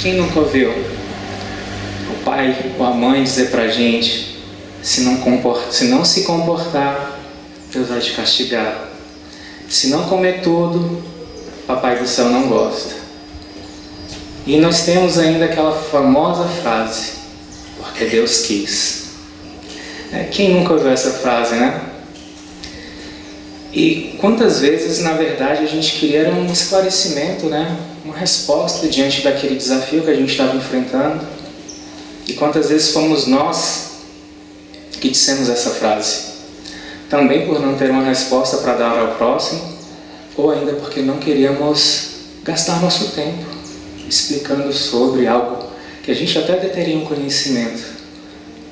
Quem nunca ouviu o pai ou a mãe dizer pra gente: se não se comportar, Deus vai te castigar. Se não comer tudo, Papai do céu não gosta. E nós temos ainda aquela famosa frase: porque Deus quis. Quem nunca ouviu essa frase, né? E quantas vezes, na verdade, a gente queria um esclarecimento, né? Uma resposta diante daquele desafio que a gente estava enfrentando. E quantas vezes fomos nós que dissemos essa frase? Também por não ter uma resposta para dar ao próximo, ou ainda porque não queríamos gastar nosso tempo explicando sobre algo que a gente até teria um conhecimento,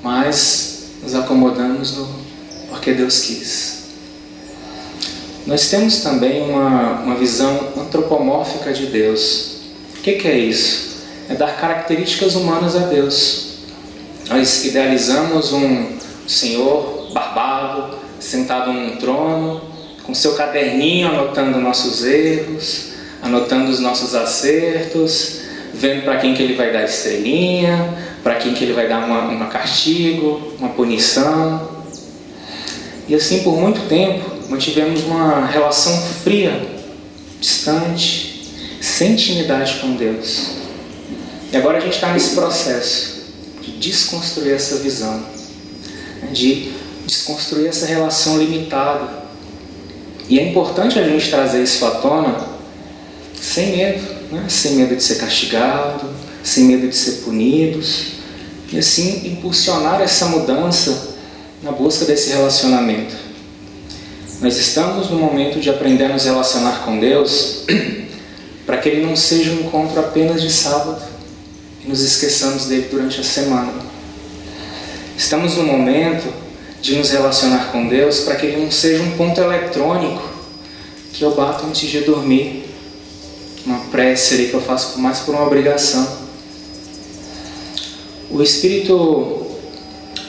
mas nos acomodamos no porque Deus quis. Nós temos também uma visão antropomórfica de Deus. O que é isso? É dar características humanas a Deus. Nós idealizamos um Senhor barbado, sentado num trono, com seu caderninho anotando nossos erros, anotando os nossos acertos, vendo para quem que ele vai dar estrelinha, para quem que ele vai dar um castigo, uma punição. E assim por muito tempo mantivemos uma relação fria, distante, sem intimidade com Deus. E agora a gente está nesse processo de desconstruir essa visão, de desconstruir essa relação limitada. E é importante a gente trazer isso à tona sem medo, né? Sem medo de ser castigado, sem medo de ser punidos, e assim impulsionar essa mudança na busca desse relacionamento. Nós estamos no momento de aprender a nos relacionar com Deus para que Ele não seja um encontro apenas de sábado e nos esqueçamos dele durante a semana. Estamos no momento de nos relacionar com Deus para que Ele não seja um ponto eletrônico que eu bato antes de dormir, uma prece ali que eu faço mais por uma obrigação. O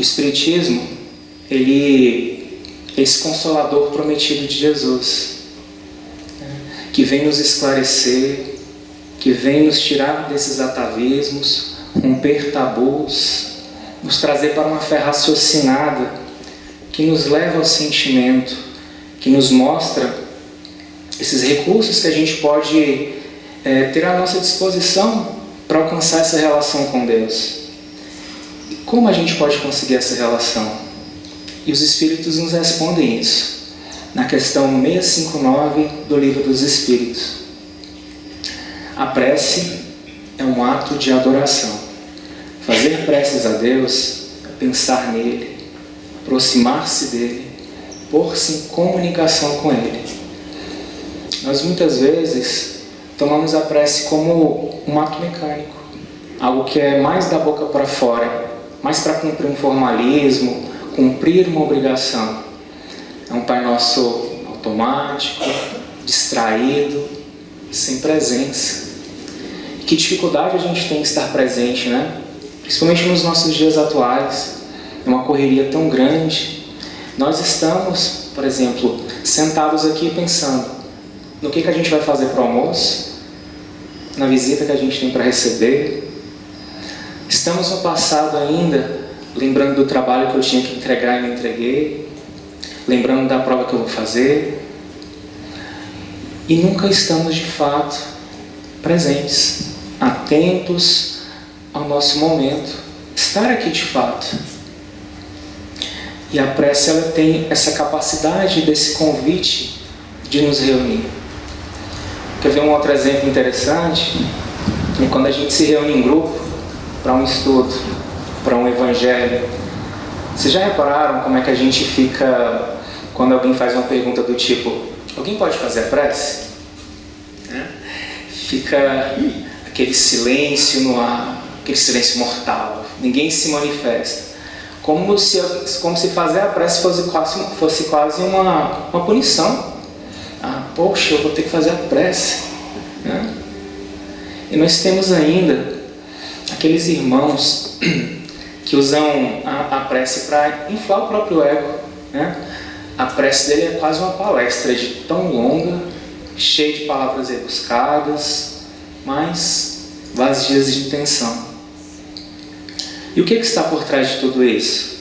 Espiritismo, ele é esse consolador prometido de Jesus, que vem nos esclarecer, que vem nos tirar desses atavismos, romper tabus, nos trazer para uma fé raciocinada, que nos leva ao sentimento, que nos mostra esses recursos que a gente pode ter à nossa disposição para alcançar essa relação com Deus. E como a gente pode conseguir essa relação? E os Espíritos nos respondem isso, na questão 659 do Livro dos Espíritos. A prece é um ato de adoração. Fazer preces a Deus é pensar nele, aproximar-se dele, pôr-se em comunicação com ele. Nós muitas vezes tomamos a prece como um ato mecânico, algo que é mais da boca para fora, mais para cumprir um formalismo, cumprir uma obrigação. É um Pai Nosso automático, distraído, sem presença. Que dificuldade a gente tem em estar presente, né? Principalmente nos nossos dias atuais. É uma correria tão grande. Nós estamos, por exemplo, sentados aqui pensando no que a gente vai fazer para o almoço, na visita que a gente tem para receber. Estamos no passado ainda, lembrando do trabalho que eu tinha que entregar e não entreguei, lembrando da prova que eu vou fazer, e nunca estamos de fato presentes, atentos ao nosso momento, estar aqui de fato. E a prece, ela tem essa capacidade desse convite de nos reunir. Quer ver um outro exemplo interessante? É quando a gente se reúne em grupo para um estudo, para um evangelho. Vocês já repararam como é que a gente fica quando alguém faz uma pergunta do tipo: alguém pode fazer a prece? Fica aquele silêncio no ar, aquele silêncio mortal, ninguém se manifesta, como se fazer a prece fosse quase uma punição. Poxa, eu vou ter que fazer a prece, né? E nós temos ainda aqueles irmãos que usam a prece para inflar o próprio ego, né? A prece dele é quase uma palestra de tão longa, cheia de palavras rebuscadas, mas vazias de intenção. E o que está por trás de tudo isso?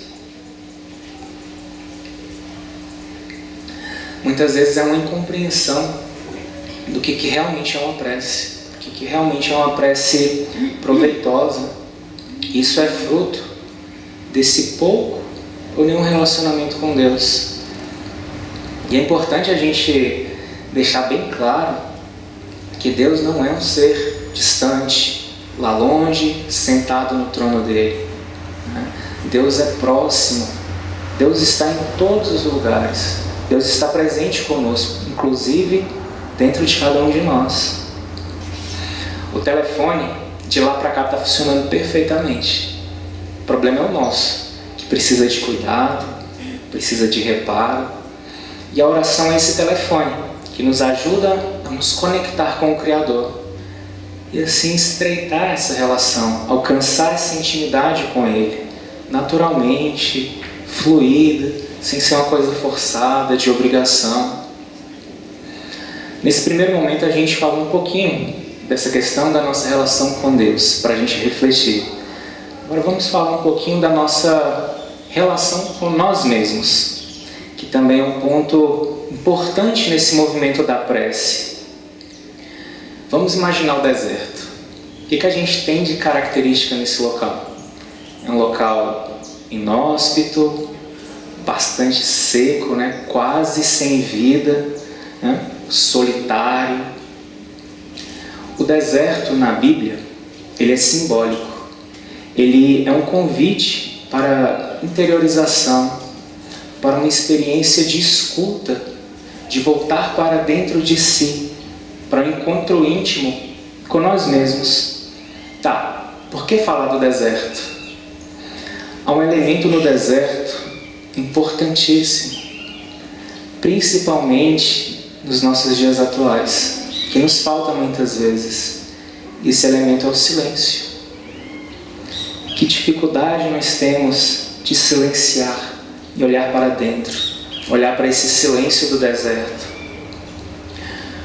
Muitas vezes é uma incompreensão do que realmente é uma prece, o que realmente é uma prece proveitosa. Isso é fruto desse pouco ou nenhum relacionamento com Deus. E é importante a gente deixar bem claro que Deus não é um ser distante, lá longe, sentado no trono dele. Deus é próximo, Deus está em todos os lugares, Deus está presente conosco, inclusive dentro de cada um de nós. O telefone de lá para cá está funcionando perfeitamente. O problema é o nosso, que precisa de cuidado, precisa de reparo. E a oração é esse telefone, que nos ajuda a nos conectar com o Criador. E assim estreitar essa relação, alcançar essa intimidade com Ele, naturalmente, fluida, sem ser uma coisa forçada, de obrigação. Nesse primeiro momento a gente fala um pouquinho dessa questão da nossa relação com Deus, para a gente refletir. Agora vamos falar um pouquinho da nossa relação com nós mesmos, que também é um ponto importante nesse movimento da prece. Vamos imaginar o deserto. O que a gente tem de característica nesse local? É um local inóspito, bastante seco, quase sem vida, solitário. O deserto na Bíblia, ele é simbólico. Ele é um convite para interiorização, para uma experiência de escuta, de voltar para dentro de si, para um encontro íntimo com nós mesmos. Tá, por que falar do deserto? Há um elemento no deserto importantíssimo, principalmente nos nossos dias atuais, que nos falta muitas vezes. Esse elemento é o silêncio. Que dificuldade nós temos de silenciar e olhar para dentro, olhar para esse silêncio do deserto.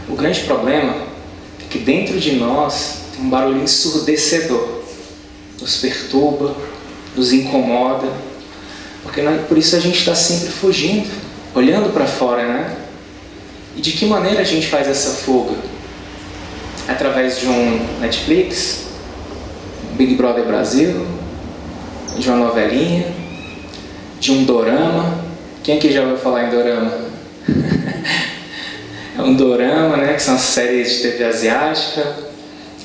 O grande problema é que dentro de nós tem um barulho ensurdecedor, nos perturba, nos incomoda, porque por isso a gente está sempre fugindo, olhando para fora, E de que maneira a gente faz essa fuga? Através de um Netflix, Big Brother Brasil, de uma novelinha, de um dorama. Quem aqui já ouviu falar em dorama? É um dorama, que são as séries de TV asiática,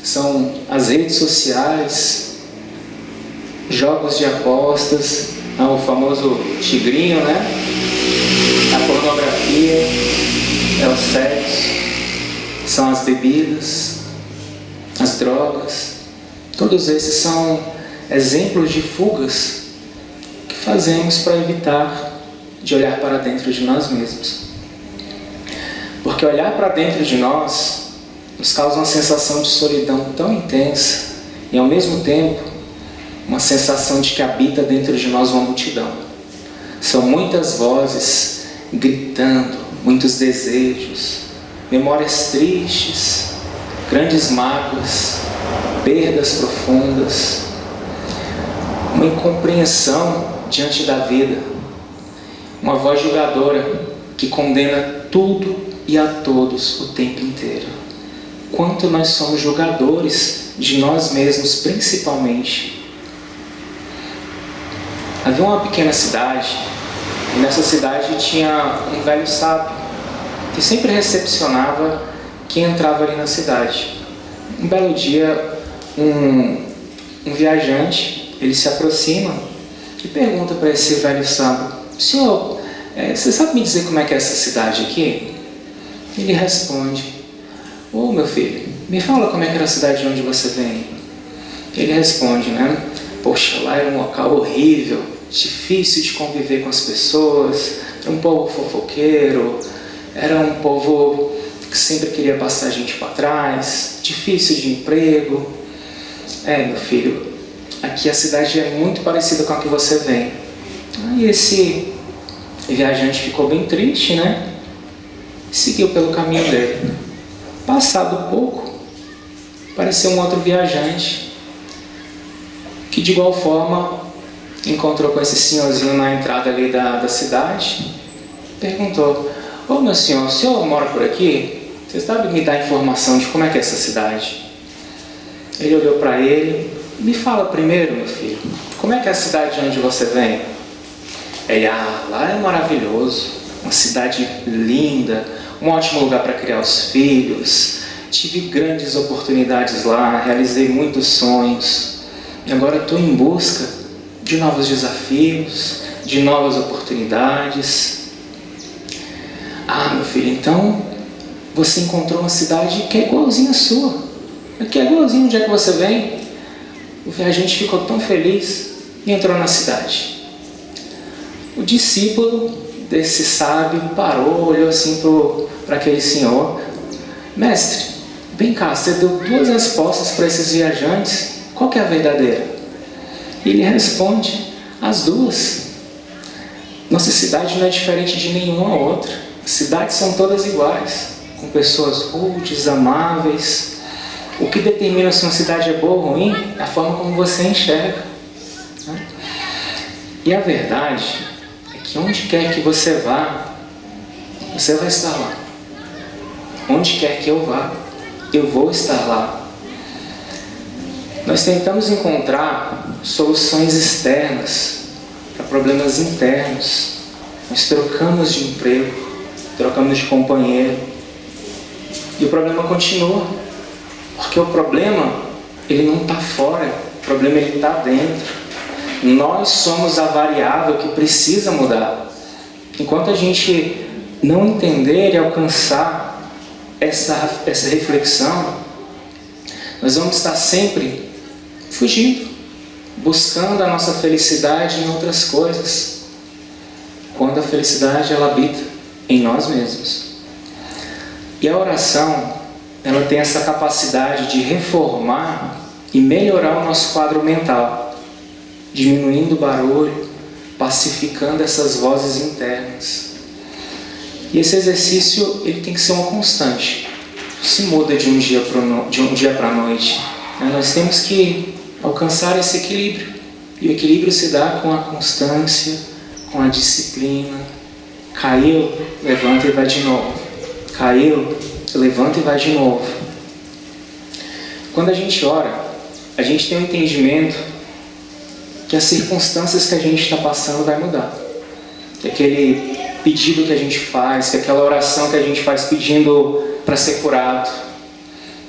são as redes sociais, jogos de apostas, o famoso tigrinho, a pornografia, é o sexo, são as bebidas, as drogas. Todos esses são exemplos de fugas que fazemos para evitar de olhar para dentro de nós mesmos. Porque olhar para dentro de nós nos causa uma sensação de solidão tão intensa e ao mesmo tempo uma sensação de que habita dentro de nós uma multidão. São muitas vozes gritando, muitos desejos, memórias tristes, grandes mágoas, perdas profundas, uma incompreensão diante da vida, uma voz julgadora que condena tudo e a todos o tempo inteiro. Quanto nós somos julgadores de nós mesmos, principalmente. Havia uma pequena cidade, e nessa cidade tinha um velho sábio, que sempre recepcionava quem entrava ali na cidade. Um belo dia, um viajante, ele se aproxima e pergunta para esse velho sábio: senhor, você sabe me dizer como é que é essa cidade aqui? Ele responde: ô meu filho, me fala como é que era a cidade de onde você vem. Ele responde, poxa, lá era um local horrível, difícil de conviver com as pessoas, era um povo fofoqueiro, era um povo que sempre queria passar a gente para trás, difícil de emprego. Meu filho, aqui a cidade é muito parecida com a que você vem. Aí esse viajante ficou bem triste, e seguiu pelo caminho dele. Passado pouco, apareceu um outro viajante que de igual forma encontrou com esse senhorzinho na entrada ali da cidade. Perguntou: ô meu senhor, o senhor mora por aqui? Você sabe me dar informação de como é que é essa cidade? Ele olhou para ele: me fala primeiro, meu filho, como é que é a cidade de onde você vem? Ele: lá é maravilhoso, uma cidade linda, um ótimo lugar para criar os filhos, tive grandes oportunidades lá, realizei muitos sonhos, e agora estou em busca de novos desafios, de novas oportunidades. Meu filho, então você encontrou uma cidade que é igualzinha a sua, que é igualzinho onde é que você vem. O viajante ficou tão feliz e entrou na cidade. O discípulo desse sábio parou, olhou assim para aquele senhor: mestre, vem cá, você deu 2 respostas para esses viajantes, qual que é a verdadeira? E ele responde: as 2. Nossa cidade não é diferente de nenhuma outra. As cidades são todas iguais, com pessoas rudes, amáveis. O que determina se uma cidade é boa ou ruim é a forma como você enxerga. E a verdade é que onde quer que você vá, você vai estar lá. Onde quer que eu vá, eu vou estar lá. Nós tentamos encontrar soluções externas para problemas internos. Nós trocamos de emprego, trocamos de companheiro, e o problema continua, porque o problema ele não está fora, o problema ele está dentro. Nós somos a variável que precisa mudar. Enquanto a gente não entender e alcançar essa reflexão, nós vamos estar sempre fugindo, buscando a nossa felicidade em outras coisas, quando a felicidade ela habita em nós mesmos. E a oração, ela tem essa capacidade de reformar e melhorar o nosso quadro mental, diminuindo o barulho, pacificando essas vozes internas. E esse exercício ele tem que ser uma constante. Não se muda de um dia para a noite. Nós temos que alcançar esse equilíbrio. E o equilíbrio se dá com a constância, com a disciplina. Caiu, levanta e vai de novo. Caiu, levanta e vai de novo. Quando a gente ora, a gente tem um entendimento que as circunstâncias que a gente está passando vai mudar. Que aquele pedido que a gente faz, que aquela oração que a gente faz pedindo para ser curado,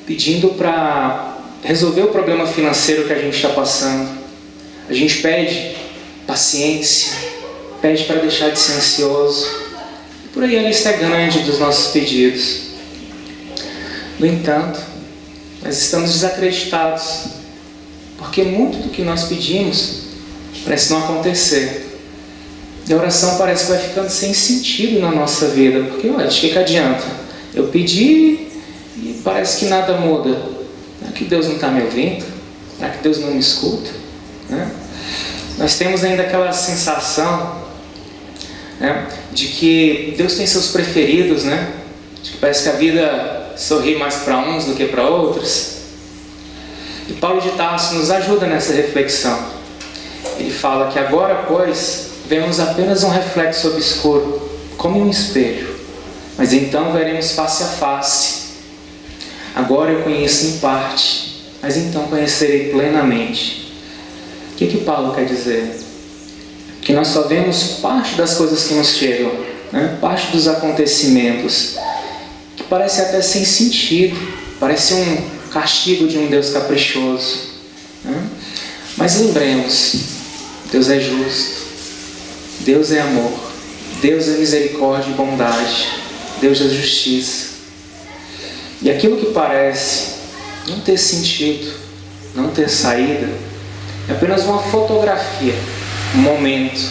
pedindo para resolver o problema financeiro que a gente está passando, a gente pede paciência, pede para deixar de ser ansioso. Por aí a lista é grande dos nossos pedidos. No entanto, nós estamos desacreditados, porque muito do que nós pedimos parece não acontecer. E a oração parece que vai ficando sem sentido na nossa vida, porque de que adianta? Eu pedi e parece que nada muda. Será que Deus não está me ouvindo? Será que Deus não me escuta? Nós temos ainda aquela sensação de que Deus tem seus preferidos, de que parece que a vida sorri mais para uns do que para outros. E Paulo de Tarso nos ajuda nessa reflexão. Ele fala que agora, pois, vemos apenas um reflexo obscuro, como em um espelho, mas então veremos face a face. Agora eu conheço em parte, mas então conhecerei plenamente. O que Paulo quer dizer? Que nós só vemos parte das coisas que nos chegam, parte dos acontecimentos, que parece até sem sentido, parece um castigo de um Deus caprichoso. Mas lembremos, Deus é justo, Deus é amor, Deus é misericórdia e bondade, Deus é justiça. E aquilo que parece não ter sentido, não ter saída, é apenas uma fotografia, um momento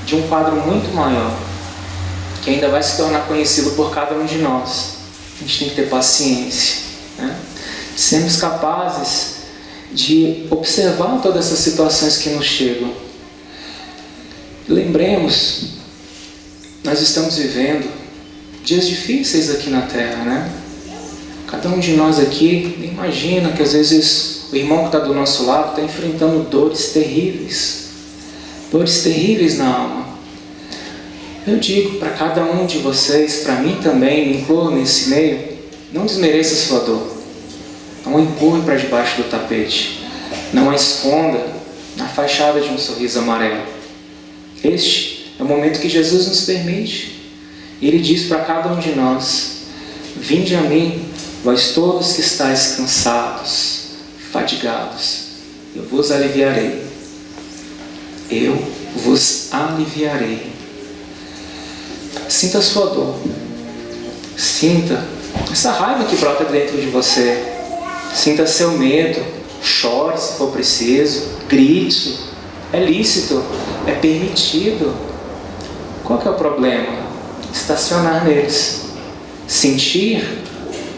de um quadro muito maior, que ainda vai se tornar conhecido por cada um de nós. A gente tem que ter paciência, sermos capazes de observar todas essas situações que nos chegam. Lembremos, nós estamos vivendo dias difíceis aqui na Terra, Cada um de nós aqui imagina que às vezes o irmão que está do nosso lado está enfrentando dores terríveis na alma. Eu digo para cada um de vocês, para mim também, me incluo nesse meio, não desmereça a sua dor. Não a empurre para debaixo do tapete. Não a esconda na fachada de um sorriso amarelo. Este é o momento que Jesus nos permite. Ele diz para cada um de nós: vinde a mim, vós todos que estáis cansados, fadigados, eu vos aliviarei. Eu vos aliviarei. Sinta a sua dor. Sinta essa raiva que brota dentro de você. Sinta seu medo. Chore se for preciso. Grite. É lícito. É permitido. Qual que é o problema? Estacionar neles. Sentir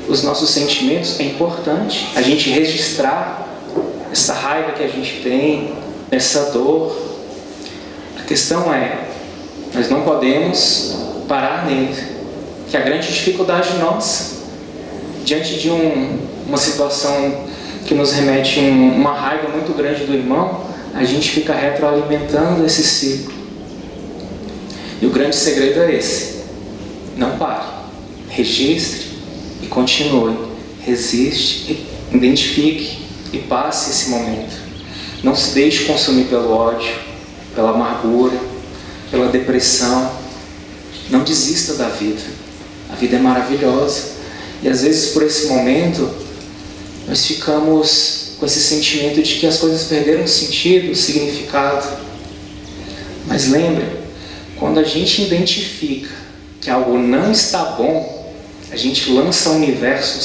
os nossos sentimentos é importante. A gente registrar essa raiva que a gente tem, essa dor. A questão é, nós não podemos parar nele. Que a grande dificuldade nossa, diante de uma situação que nos remete uma raiva muito grande do irmão, a gente fica retroalimentando esse ciclo. E o grande segredo é esse: não pare, registre e continue. Resiste, identifique e passe esse momento. Não se deixe consumir pelo ódio, pela amargura, pela depressão. Não desista da vida. A vida é maravilhosa. E às vezes por esse momento nós ficamos com esse sentimento de que as coisas perderam sentido, significado. Mas lembre, quando a gente identifica que algo não está bom, a gente lança ao universo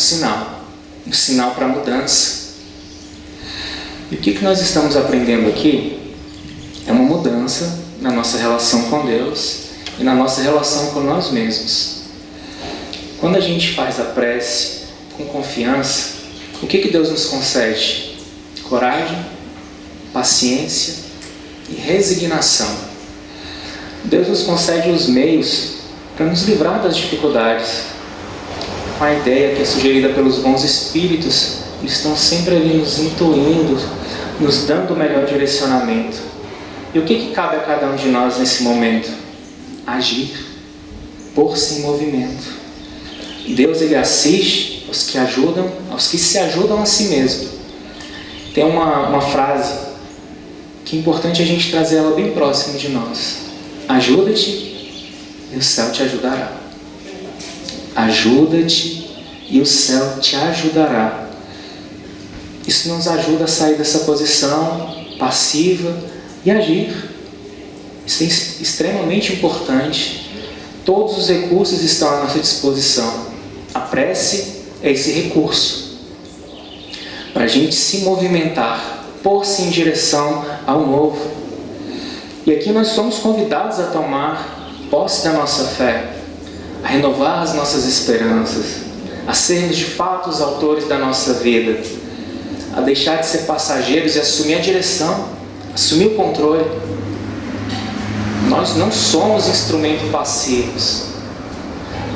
um sinal para mudança. E o que nós estamos aprendendo aqui é uma mudança na nossa relação com Deus e na nossa relação com nós mesmos. Quando a gente faz a prece com confiança, o que Deus nos concede? Coragem, paciência e resignação. Deus nos concede os meios para nos livrar das dificuldades. A ideia que é sugerida pelos bons espíritos, eles estão sempre ali nos intuindo, nos dando o melhor direcionamento. E o que cabe a cada um de nós nesse momento? Agir, pôr-se em movimento. Deus, ele assiste aos que se ajudam a si mesmo. Tem uma frase que é importante a gente trazer ela bem próximo de nós: ajuda-te e o céu te ajudará. Ajuda-te e o céu te ajudará. Isso nos ajuda a sair dessa posição passiva e agir. Isso é extremamente importante. Todos os recursos estão à nossa disposição. A prece é esse recurso para a gente se movimentar, pôr-se em direção ao novo. E aqui nós somos convidados a tomar posse da nossa fé, a renovar as nossas esperanças, a sermos de fato os autores da nossa vida, a deixar de ser passageiros e assumir a direção, assumir o controle. Nós não somos instrumentos passivos.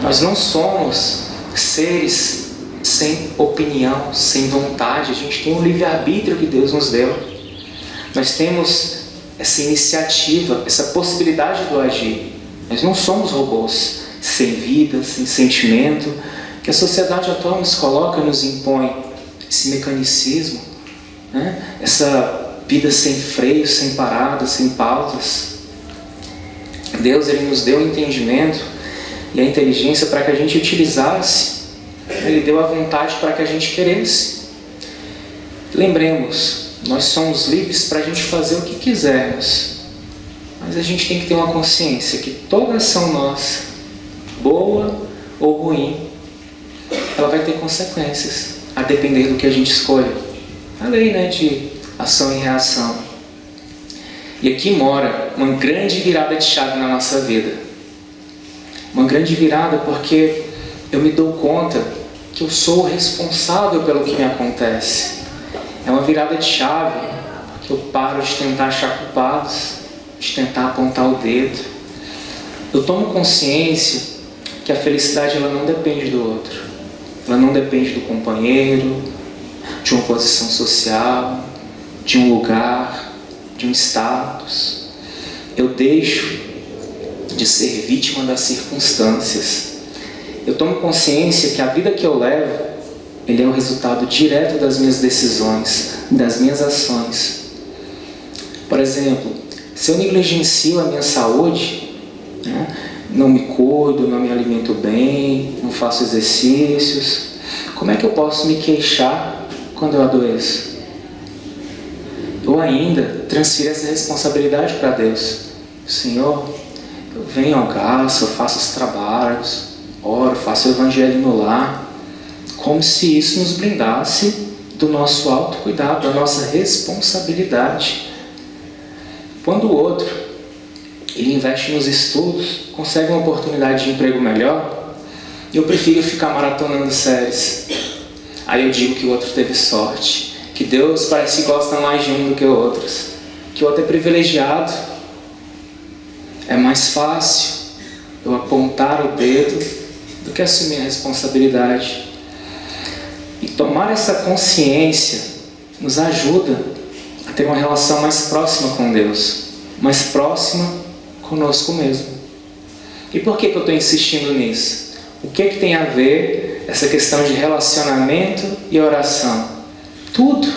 Nós não somos seres sem opinião, sem vontade. A gente tem um livre-arbítrio que Deus nos deu. Nós temos essa iniciativa, essa possibilidade do agir. Nós não somos robôs, sem vida, sem sentimento, que a sociedade atual nos coloca e nos impõe. Esse mecanicismo, né? Essa vida sem freio, sem paradas, sem pausas. Deus, ele nos deu o entendimento e a inteligência para que a gente utilizasse. Ele deu a vontade para que a gente queresse. Lembremos, nós somos livres para a gente fazer o que quisermos, mas a gente tem que ter uma consciência que toda ação nossa, boa ou ruim, ela vai ter consequências, a depender do que a gente escolhe. A lei, né, de ação e reação. E aqui mora uma grande virada de chave na nossa vida. Uma grande virada porque eu me dou conta que eu sou o responsável pelo que me acontece. É uma virada de chave porque eu paro de tentar achar culpados, de tentar apontar o dedo. Eu tomo consciência que a felicidade ela não depende do outro. ela não depende do companheiro, de uma posição social, de um lugar, de um status. Eu deixo de ser vítima das circunstâncias. Eu tomo consciência que a vida que eu levo, ele é o resultado direto das minhas decisões, das minhas ações. Por exemplo, se eu negligencio a minha saúde, né, não me cuido, não me alimento bem, não faço exercícios, como é que eu posso me queixar quando eu adoeço? Ou ainda, transfiro essa responsabilidade para Deus. Senhor, eu venho ao gasto, eu faço os trabalhos, oro, faço o evangelho no lar, como se isso nos blindasse do nosso autocuidado, da nossa responsabilidade. Quando o outro, ele investe nos estudos, consegue uma oportunidade de emprego melhor, eu prefiro ficar maratonando séries. Aí eu digo que o outro teve sorte, que Deus parece que gosta mais de um do que outros, que o outro é privilegiado. É mais fácil eu apontar o dedo do que assumir a responsabilidade. E tomar essa consciência nos ajuda a ter uma relação mais próxima com Deus, mais próxima conosco mesmo. E por que eu estou insistindo nisso? O que tem a ver essa questão de relacionamento e oração? Tudo.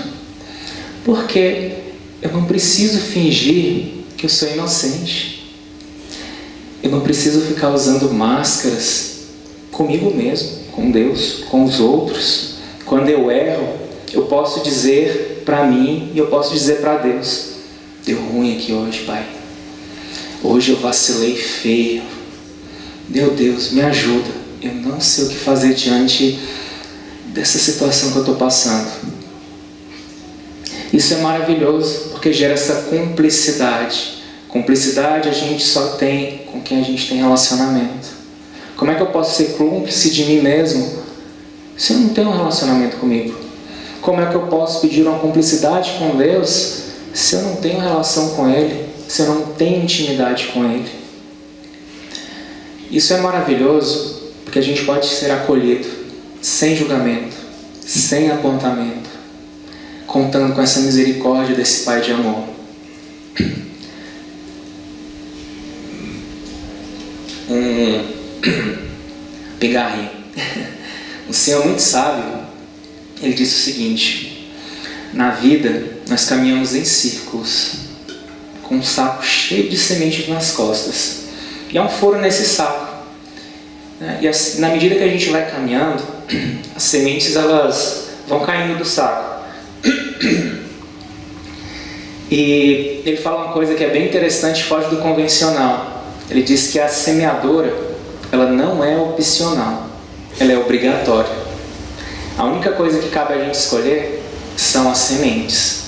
Porque eu não preciso fingir que eu sou inocente. Eu não preciso ficar usando máscaras comigo mesmo, com Deus, com os outros. Quando eu erro, eu posso dizer para mim e eu posso dizer para Deus: deu ruim aqui hoje, Pai. Hoje eu vacilei feio. Meu Deus, me ajuda. Eu não sei o que fazer diante dessa situação que eu estou passando. Isso é maravilhoso, porque gera essa cumplicidade. Cumplicidade a gente só tem com quem a gente tem relacionamento. Como é que eu posso ser cúmplice de mim mesmo se eu não tenho um relacionamento comigo? Como é que eu posso pedir uma cumplicidade com Deus se eu não tenho relação com Ele, se eu não tenho intimidade com Ele? Isso é maravilhoso, porque a gente pode ser acolhido sem julgamento, sem apontamento, contando com essa misericórdia desse Pai de amor. Pigarrinho. Um senhor muito sábio, ele disse o seguinte: na vida nós caminhamos em círculos, com um saco cheio de sementes nas costas, e há um furo nesse saco. E na medida que a gente vai caminhando, as sementes elas vão caindo do saco. E ele fala uma coisa que é bem interessante, foge do convencional. Ele diz que a semeadora, ela não é opcional, ela é obrigatória. A única coisa que cabe a gente escolher são as sementes.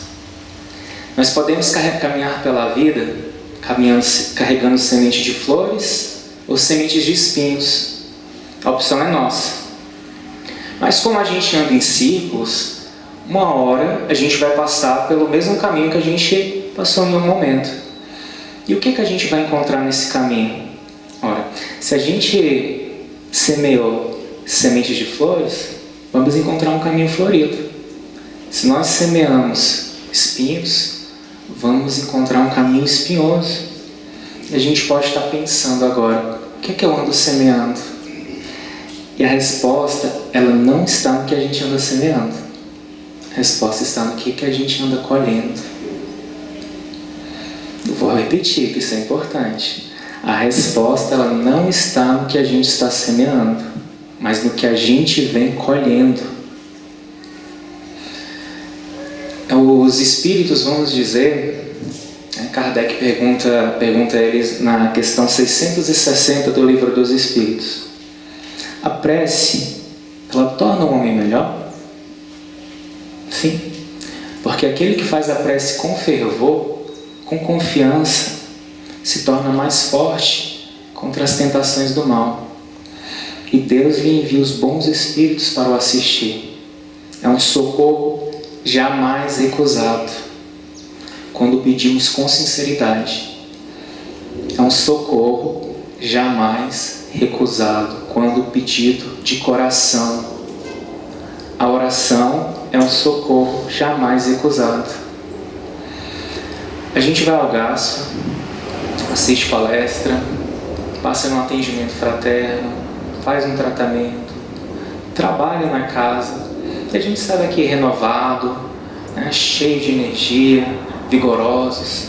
Nós podemos caminhar pela vida carregando sementes de flores ou sementes de espinhos. A opção é nossa. Mas como a gente anda em círculos, uma hora a gente vai passar pelo mesmo caminho que a gente passou em um momento. E o que a gente vai encontrar nesse caminho? Ora, se a gente semeou sementes de flores, vamos encontrar um caminho florido. Se nós semeamos espinhos, vamos encontrar um caminho espinhoso. E a gente pode estar pensando agora: o que eu ando semeando? E a resposta, ela não está no que a gente anda semeando. A resposta está no que a gente anda colhendo. Eu vou repetir, que isso é importante. A resposta, ela não está no que a gente está semeando, mas no que a gente vem colhendo. Os espíritos, vamos dizer, Kardec pergunta a eles na questão 660 do Livro dos Espíritos: a prece, ela torna o homem melhor? Sim, porque aquele que faz a prece com fervor, com confiança, se torna mais forte contra as tentações do mal. E Deus lhe envia os bons espíritos para o assistir. É um socorro jamais recusado, quando pedimos com sinceridade. É um socorro jamais recusado, quando pedido de coração. A oração é um socorro jamais recusado. A gente vai ao gasto, assiste palestra, passa num atendimento fraterno, faz um tratamento, trabalha na casa, e a gente sai daqui renovado, né, cheio de energia, vigorosos,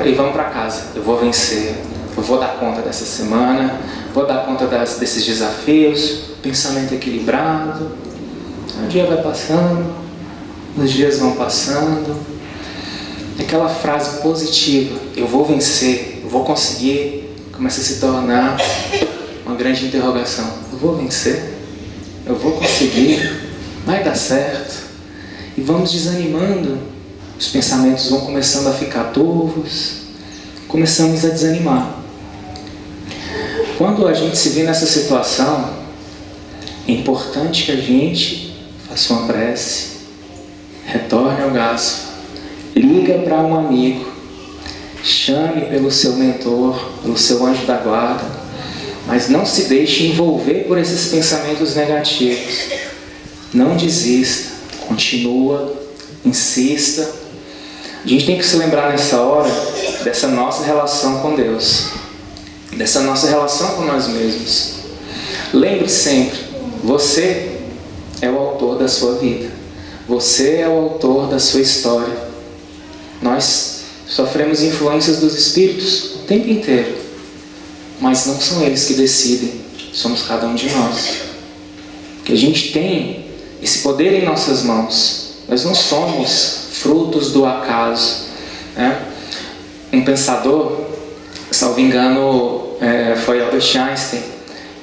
e vamos para casa. Eu vou vencer, eu vou dar conta dessa semana, vou dar conta desses desafios, pensamento equilibrado. O dia vai passando, os dias vão passando. Aquela frase positiva, eu vou vencer, eu vou conseguir, começa a se tornar uma grande interrogação. Eu vou vencer? Eu vou conseguir? Vai dar certo? E vamos desanimando, os pensamentos vão começando a ficar turvos, começamos a desanimar. Quando a gente se vê nessa situação, é importante que a gente faça uma prece, retorne ao gasto, liga para um amigo, chame pelo seu mentor, pelo seu anjo da guarda, mas não se deixe envolver por esses pensamentos negativos. Não desista, continua, insista. A gente tem que se lembrar nessa hora dessa nossa relação com Deus, dessa nossa relação com nós mesmos. Lembre sempre, você é o autor da sua vida, você é o autor da sua história. Nós sofremos influências dos espíritos o tempo inteiro, mas não são eles que decidem, somos cada um de nós. Que a gente tem esse poder em nossas mãos, nós não somos frutos do acaso, né? Um pensador, salvo engano, foi Albert Einstein,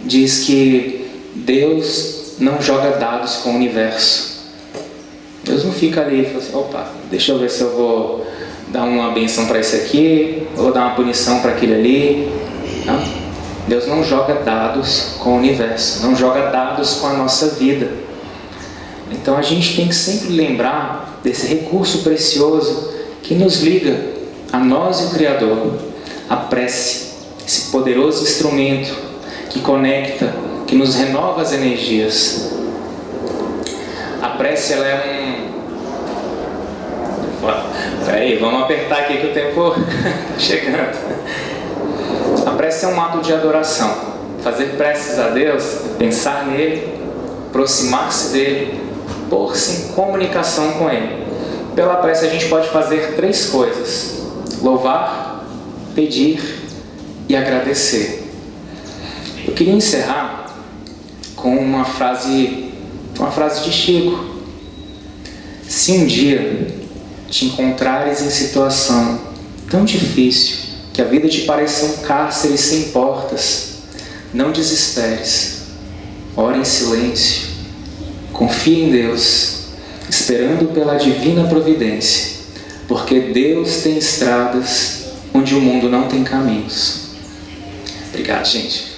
diz que Deus não joga dados com o universo. Deus não fica ali e fala assim, opa, deixa eu ver se eu vou dar uma benção para esse aqui, ou dar uma punição para aquele ali. Não. Deus não joga dados com o universo, não joga dados com a nossa vida. Então a gente tem que sempre lembrar desse recurso precioso que nos liga a nós e o Criador, a prece, esse poderoso instrumento que conecta, que nos renova as energias. A prece, ela é Peraí, vamos apertar aqui que o tempo está chegando. A prece é um ato de adoração. Fazer preces a Deus, pensar nele, aproximar-se dele, pôr-se em comunicação com ele. Pela prece a gente pode fazer 3 coisas: louvar, pedir e agradecer. Eu queria encerrar com uma frase de Chico. Se um dia te encontrares em situação tão difícil que a vida te pareça um cárcere sem portas, não desesperes, ore em silêncio, confie em Deus, esperando pela divina providência, porque Deus tem estradas onde o mundo não tem caminhos. Obrigado, gente.